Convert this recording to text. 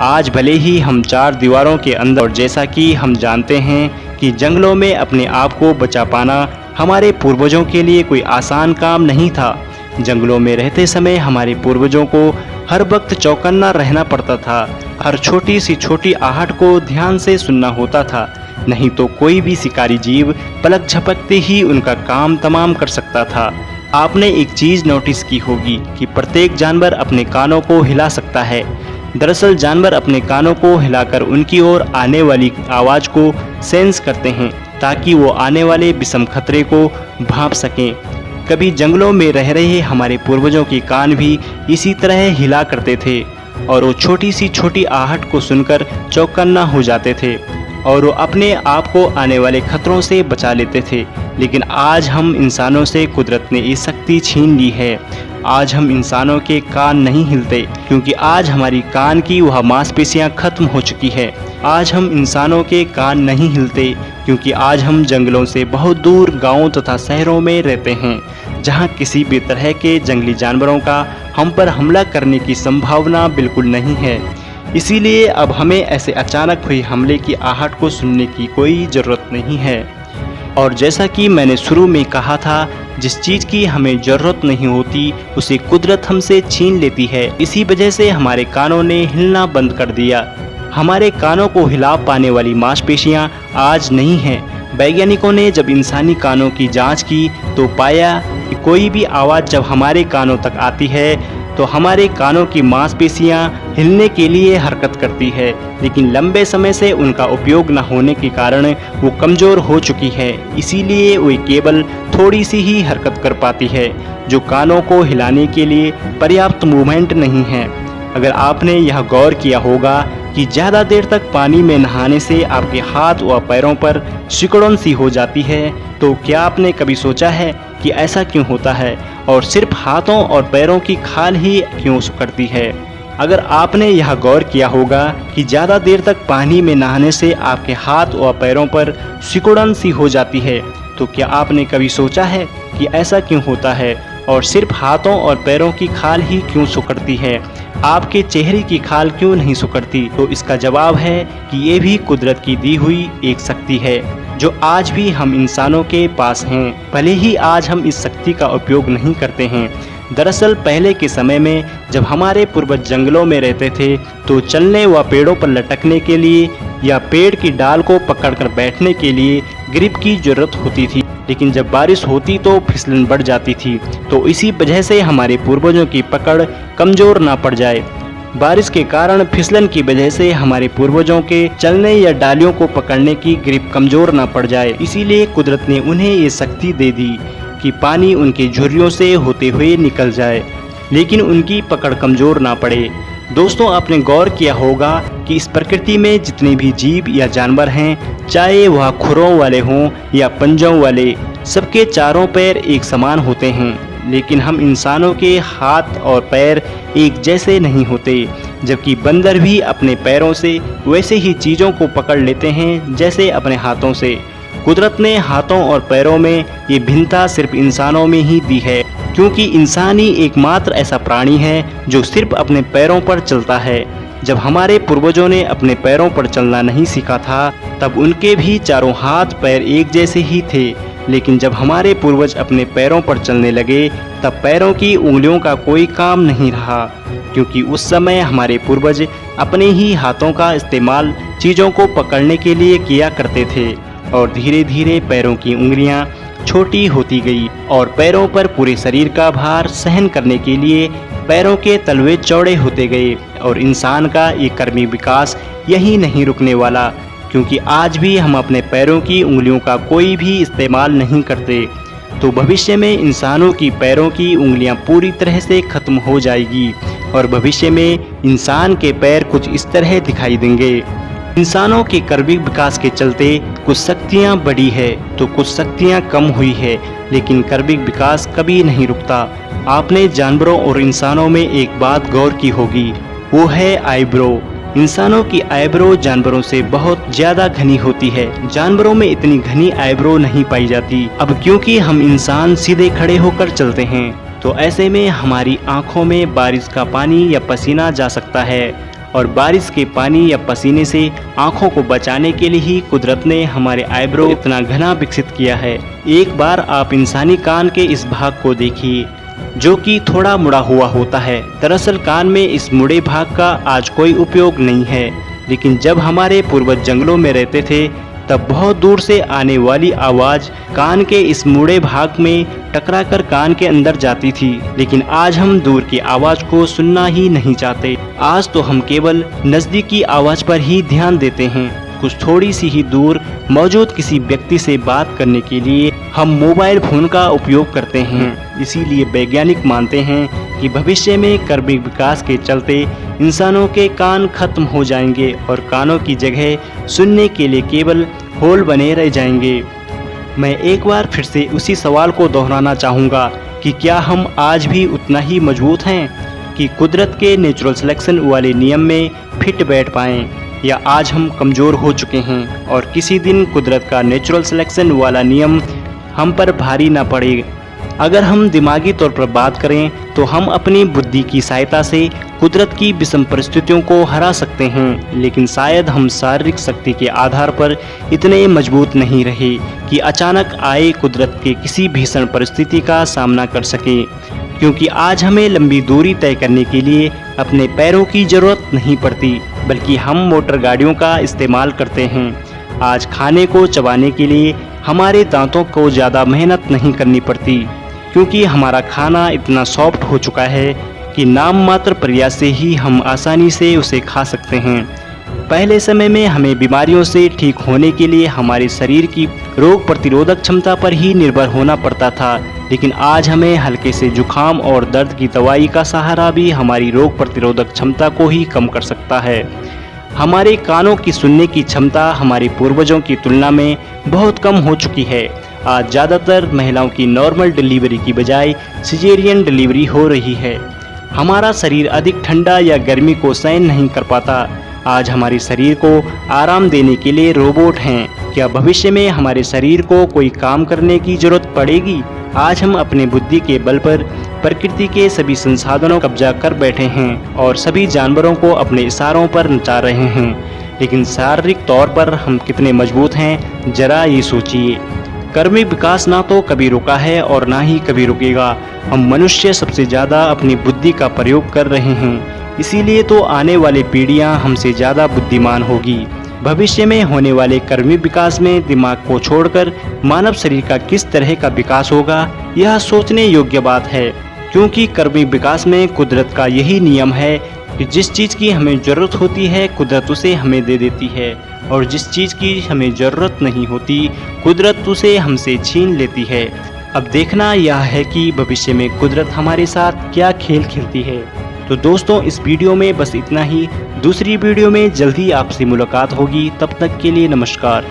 आज भले ही हम चार दीवारों के अंदर, और जैसा कि हम जानते हैं कि जंगलों में अपने आप को बचा पाना हमारे पूर्वजों के लिए कोई आसान काम नहीं था। जंगलों में रहते समय हमारे पूर्वजों को हर वक्त चौकन्ना रहना पड़ता था। हर छोटी सी छोटी आहट को ध्यान से सुनना होता था, नहीं तो कोई भी शिकारी जीव पलक झपकते ही उनका काम तमाम कर सकता था। आपने एक चीज़ नोटिस की होगी कि प्रत्येक जानवर अपने कानों को हिला सकता है। दरअसल जानवर अपने कानों को हिलाकर उनकी ओर आने वाली आवाज़ को सेंस करते हैं ताकि वो आने वाले विषम खतरे को भांप सकें। कभी जंगलों में रह रहे हमारे पूर्वजों के कान भी इसी तरह हिला करते थे और वो छोटी सी छोटी आहट को सुनकर चौकन्ना हो जाते थे और वो अपने आप को आने वाले खतरों से बचा लेते थे। लेकिन आज हम इंसानों से कुदरत ने ये शक्ति छीन ली है। आज हम इंसानों के कान नहीं हिलते क्योंकि आज हमारी कान की वह मांसपेशियां खत्म हो चुकी है। आज हम इंसानों के कान नहीं हिलते क्योंकि आज हम जंगलों से बहुत दूर गांवों तथा शहरों में रहते हैं, जहां किसी भी तरह के जंगली जानवरों का हम पर हमला करने की संभावना बिल्कुल नहीं है। इसीलिए अब हमें ऐसे अचानक हुए हमले की आहट को सुनने की कोई ज़रूरत नहीं है। और जैसा कि मैंने शुरू में कहा था, जिस चीज़ की हमें ज़रूरत नहीं होती उसे कुदरत हमसे छीन लेती है। इसी वजह से हमारे कानों ने हिलना बंद कर दिया। हमारे कानों को हिला पाने वाली मांसपेशियां आज नहीं हैं। वैज्ञानिकों ने जब इंसानी कानों की जांच की तो पाया कि कोई भी आवाज़ जब हमारे कानों तक आती है तो हमारे कानों की मांसपेशियां हिलने के लिए हरकत करती है, लेकिन लंबे समय से उनका उपयोग न होने के कारण वो कमज़ोर हो चुकी है। इसीलिए वो केवल थोड़ी सी ही हरकत कर पाती है, जो कानों को हिलाने के लिए पर्याप्त मूवमेंट नहीं है। अगर आपने यह गौर किया होगा कि ज़्यादा देर तक पानी में नहाने से आपके हाथ व पैरों पर सिकुड़न सी हो जाती है, तो क्या आपने कभी सोचा है कि ऐसा क्यों होता है और सिर्फ हाथों और पैरों की खाल ही क्यों सिकुड़ती है? अगर आपने यह गौर किया होगा कि ज़्यादा देर तक पानी में नहाने से आपके हाथ व पैरों पर सिकुड़न सी हो जाती है, तो क्या आपने कभी सोचा है कि ऐसा क्यों होता है और सिर्फ हाथों और पैरों की खाल ही क्यों सिकुड़ती है? आपके चेहरे की खाल क्यों नहीं सिकुड़ती? तो इसका जवाब है कि ये भी कुदरत की दी हुई एक शक्ति है जो आज भी हम इंसानों के पास हैं, भले ही आज हम इस शक्ति का उपयोग नहीं करते हैं। दरअसल पहले के समय में जब हमारे पूर्वज जंगलों में रहते थे तो चलने व पेड़ों पर लटकने के लिए या पेड़ की डाल को पकड़कर बैठने के लिए ग्रिप की जरूरत होती थी, लेकिन जब बारिश होती तो फिसलन बढ़ जाती थी। तो इसी वजह से हमारे पूर्वजों की पकड़ कमज़ोर ना पड़ जाए। बारिश के कारण फिसलन की वजह से हमारे पूर्वजों के चलने या डालियों को पकड़ने की ग्रिप कमज़ोर ना पड़ जाए, इसीलिए कुदरत ने उन्हें ये शक्ति दे दी कि पानी उनके झुर्रियों से होते हुए निकल जाए, लेकिन उनकी पकड़ कमज़ोर ना पड़े। दोस्तों, आपने गौर किया होगा कि इस प्रकृति में जितने भी जीव या जानवर हैं, चाहे वह खुरों वाले हों या पंजों वाले, सबके चारों पैर एक समान होते हैं, लेकिन हम इंसानों के हाथ और पैर एक जैसे नहीं होते। जबकि बंदर भी अपने पैरों से वैसे ही चीज़ों को पकड़ लेते हैं जैसे अपने हाथों से। कुदरत ने हाथों और पैरों में ये भिन्नता सिर्फ इंसानों में ही दी है, क्योंकि इंसान ही एकमात्र ऐसा प्राणी है जो सिर्फ अपने पैरों पर चलता है। जब हमारे पूर्वजों ने अपने पैरों पर चलना नहीं सीखा था तब उनके भी चारों हाथ पैर एक जैसे ही थे, लेकिन जब हमारे पूर्वज अपने पैरों पर चलने लगे तब पैरों की उंगलियों का कोई काम नहीं रहा, क्योंकि उस समय हमारे पूर्वज अपने ही हाथों का इस्तेमाल चीज़ों को पकड़ने के लिए किया करते थे और धीरे धीरे पैरों की उंगलियां छोटी होती गई और पैरों पर पूरे शरीर का भार सहन करने के लिए पैरों के तलवे चौड़े होते गए। और इंसान का ये कर्मी विकास यही नहीं रुकने वाला, क्योंकि आज भी हम अपने पैरों की उंगलियों का कोई भी इस्तेमाल नहीं करते। तो भविष्य में इंसानों की पैरों की उंगलियां पूरी तरह से खत्म हो जाएगी और भविष्य में इंसान के पैर कुछ इस तरह दिखाई देंगे। इंसानों के कर्मी विकास के चलते कुछ शक्तियाँ बढ़ी है तो कुछ शक्तियाँ कम हुई है, लेकिन कर्मी विकास कभी नहीं रुकता। आपने जानवरों और इंसानों में एक बात गौर की होगी, वो है आईब्रो। इंसानों की आईब्रो जानवरों से बहुत ज़्यादा घनी होती है। जानवरों में इतनी घनी आईब्रो नहीं पाई जाती। अब क्योंकि हम इंसान सीधे खड़े होकर चलते हैं तो ऐसे में हमारी आँखों में बारिश का पानी या पसीना जा सकता है। और बारिश के पानी या पसीने से आँखों को बचाने के लिए ही कुदरत ने हमारे आईब्रो इतना घना विकसित किया है। एक बार आप इंसानी कान के इस भाग को देखिए जो कि थोड़ा मुड़ा हुआ होता है। दरअसल कान में इस मुड़े भाग का आज कोई उपयोग नहीं है, लेकिन जब हमारे पूर्वज जंगलों में रहते थे तब बहुत दूर से आने वाली आवाज़ कान के इस मुड़े भाग में टकराकर कान के अंदर जाती थी। लेकिन आज हम दूर की आवाज़ को सुनना ही नहीं चाहते। आज तो हम केवल नज़दीकी आवाज़ पर ही ध्यान देते हैं। कुछ थोड़ी सी ही दूर मौजूद किसी व्यक्ति से बात करने के लिए हम मोबाइल फ़ोन का उपयोग करते हैं। इसीलिए वैज्ञानिक मानते हैं कि भविष्य में क्रमिक विकास के चलते इंसानों के कान खत्म हो जाएंगे और कानों की जगह सुनने के लिए केवल होल बने रह जाएंगे। मैं एक बार फिर से उसी सवाल को दोहराना चाहूँगा कि क्या हम आज भी उतना ही मजबूत हैं कि कुदरत के नेचुरल सिलेक्शन वाले नियम में फिट बैठ पाएँ, या आज हम कमज़ोर हो चुके हैं और किसी दिन कुदरत का नेचुरल सिलेक्शन वाला नियम हम पर भारी ना पड़े। अगर हम दिमागी तौर पर बात करें तो हम अपनी बुद्धि की सहायता से कुदरत की विषम परिस्थितियों को हरा सकते हैं, लेकिन शायद हम शारीरिक शक्ति के आधार पर इतने मजबूत नहीं रहे कि अचानक आए कुदरत के किसी भीषण परिस्थिति का सामना कर सकें। क्योंकि आज हमें लंबी दूरी तय करने के लिए अपने पैरों की ज़रूरत नहीं पड़ती, बल्कि हम मोटर गाड़ियों का इस्तेमाल करते हैं। आज खाने को चबाने के लिए हमारे दांतों को ज़्यादा मेहनत नहीं करनी पड़ती, क्योंकि हमारा खाना इतना सॉफ्ट हो चुका है कि नाम मात्र प्रयास से ही हम आसानी से उसे खा सकते हैं। पहले समय में हमें बीमारियों से ठीक होने के लिए हमारे शरीर की रोग प्रतिरोधक क्षमता पर ही निर्भर होना पड़ता था, लेकिन आज हमें हल्के से जुखाम और दर्द की दवाई का सहारा भी हमारी रोग प्रतिरोधक क्षमता को ही कम कर सकता है। हमारे कानों की सुनने की क्षमता हमारे पूर्वजों की तुलना में बहुत कम हो चुकी है। आज ज़्यादातर महिलाओं की नॉर्मल डिलीवरी की बजाय सिजेरियन डिलीवरी हो रही है। हमारा शरीर अधिक ठंडा या गर्मी को सहन नहीं कर पाता। आज हमारे शरीर को आराम देने के लिए रोबोट हैं। क्या भविष्य में हमारे शरीर को कोई काम करने की जरूरत पड़ेगी? आज हम अपने बुद्धि के बल पर प्रकृति के सभी संसाधनों कब्जा कर बैठे हैं और सभी जानवरों को अपने इशारों पर नचा रहे हैं, लेकिन शारीरिक तौर पर हम कितने मजबूत हैं जरा ये सोचिए। क्रमिक विकास ना तो कभी रुका है और ना ही कभी रुकेगा। हम मनुष्य सबसे ज़्यादा अपनी बुद्धि का प्रयोग कर रहे हैं, इसीलिए तो आने वाली पीढ़ियां हमसे ज़्यादा बुद्धिमान होगी। भविष्य में होने वाले क्रमिक विकास में दिमाग को छोड़कर मानव शरीर का किस तरह का विकास होगा, यह सोचने योग्य बात है, क्योंकि क्रमिक विकास में कुदरत का यही नियम है कि जिस चीज़ की हमें ज़रूरत होती है कुदरत उसे हमें दे देती है, और जिस चीज़ की हमें ज़रूरत नहीं होती कुदरत उसे हमसे छीन लेती है। अब देखना यह है कि भविष्य में कुदरत हमारे साथ क्या खेल खेलती है। तो दोस्तों इस वीडियो में बस इतना ही। दूसरी वीडियो में जल्दी आपसे मुलाकात होगी, तब तक के लिए नमस्कार।